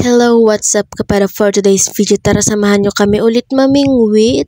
Hello, what's up kapada? For today's video, tara samahan nyo kami ulit mamingwit.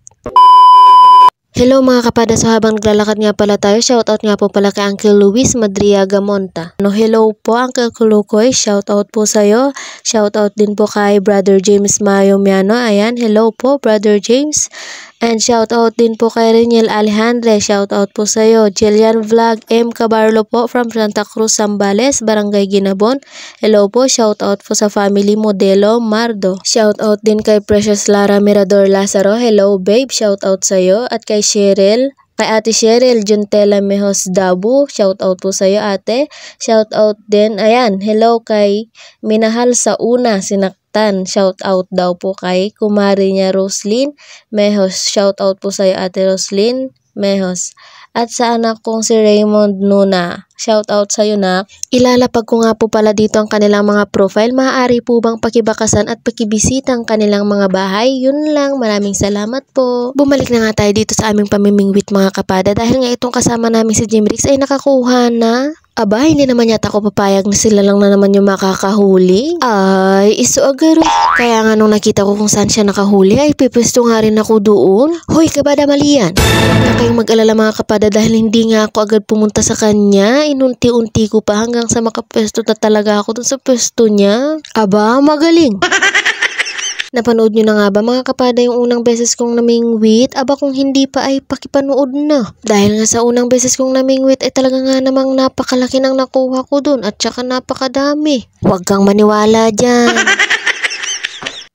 Hello mga kapada, so habang naglalakad nga pala tayo, shoutout nga po pala kay Uncle Luis Madriaga Monta. Hello po Uncle Kulukoy, shoutout po sa'yo. Shoutout din po kay Brother James Mayo Miano, ayan, hello po Brother James. And shoutout din po kay Reniel Alejandre, shoutout po sa'yo. Jillian Vlog M. Cabarlo po from Santa Cruz, Zambales, Barangay Ginabon. Hello po, shoutout po sa family Modelo Mardo. Shoutout din kay Precious Lara Mirador Lazaro, hello babe, shoutout sa'yo. At kay Cheryl, kay Ate Cheryl Juntela Mejos Dabu, shoutout po sa'yo ate. Shoutout din, ayan, hello kay Minahal sa Una, Sinaktan, shoutout daw po kay kumari niya Roslyn Mejos, shoutout po sa'yo ate Roslyn Mejos. At sa anak kong si Raymond Nuna, shoutout sa'yo na. Ilalapag ko nga po pala dito ang kanilang mga profile. Maaari po bang pakibakasan at pakibisita ang kanilang mga bahay? Yun lang, maraming salamat po. Bumalik na nga tayo dito sa aming pamimingwit mga kapada. Dahil nga itong kasama namin si Jimrix ay nakakuha na. Aba, hindi naman yata ako papayag na sila lang na naman yung makakahuli. Ay, iso agaro. Kaya nga nung nakita ko kung saan siya nakahuli, ay pipwesto nga rin ako doon. Hoy, kabada mali yan. Huwag kayong mag-alala mga kapada dahil hindi nga ako agad pumunta sa kanya. Inunti-unti ko pa hanggang sa makapwesto na talaga ako dun sa pwesto niya. Aba, magaling. Napanood nyo na nga ba mga kapada yung unang beses kong namingwit? Aba kung hindi pa ay pakipanood na. Dahil nga sa unang beses kong namingwit ay talaga nga namang napakalaki ng nakuha ko dun at saka napakadami. Huwag kang maniwala dyan.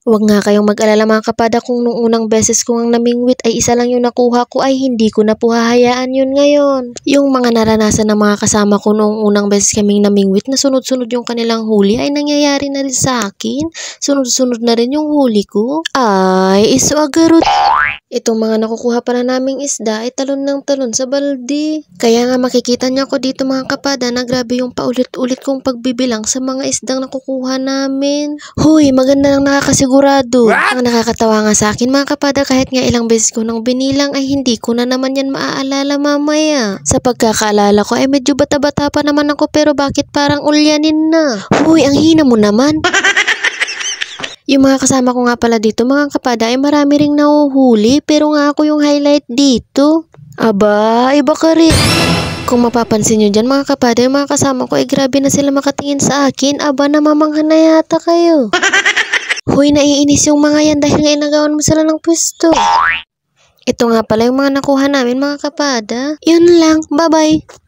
Huwag nga kayong mag-alala mga kapada kung nung unang beses kong namingwit ay isa lang yung nakuha ko ay hindi ko na po hahayaan yun ngayon. Yung mga naranasan ng mga kasama ko noong unang beses kaming namingwit na sunod-sunod yung kanilang huli ay nangyayari na rin sa akin. Sunod-sunod na rin yung huli ko. Ay, iso agarot. Itong mga nakukuha pa na naming isda ay talon ng talon sa balde. Kaya nga makikita niyo ako dito mga kapada na grabe yung paulit-ulit kong pagbibilang sa mga isdang nakukuha namin. Huy, maganda lang nakakasigurado. Ang nakakatawa nga sa akin mga kapada kahit nga ilang beses ko nang binilang ay hindi ko na naman yan maaalala mamaya. Sa pagkakaalala ko ay medyo bata-bata pa naman ako pero bakit parang ulyanin na? Huy, ang hina mo naman. Yung mga kasama ko nga pala dito mga kapada ay marami ring nahuhuli pero nga ako yung highlight dito. Aba, iba ka rin. Kung mapapansin nyo dyan mga kapada, yung mga kasama ko ay grabe na sila makatingin sa akin. Aba, namamangha na yata kayo. Huy, naiinis yung mga yan dahil nga inagawan mo sila ng pwesto. Ito nga pala yung mga nakuha namin mga kapada. Yun lang, bye bye.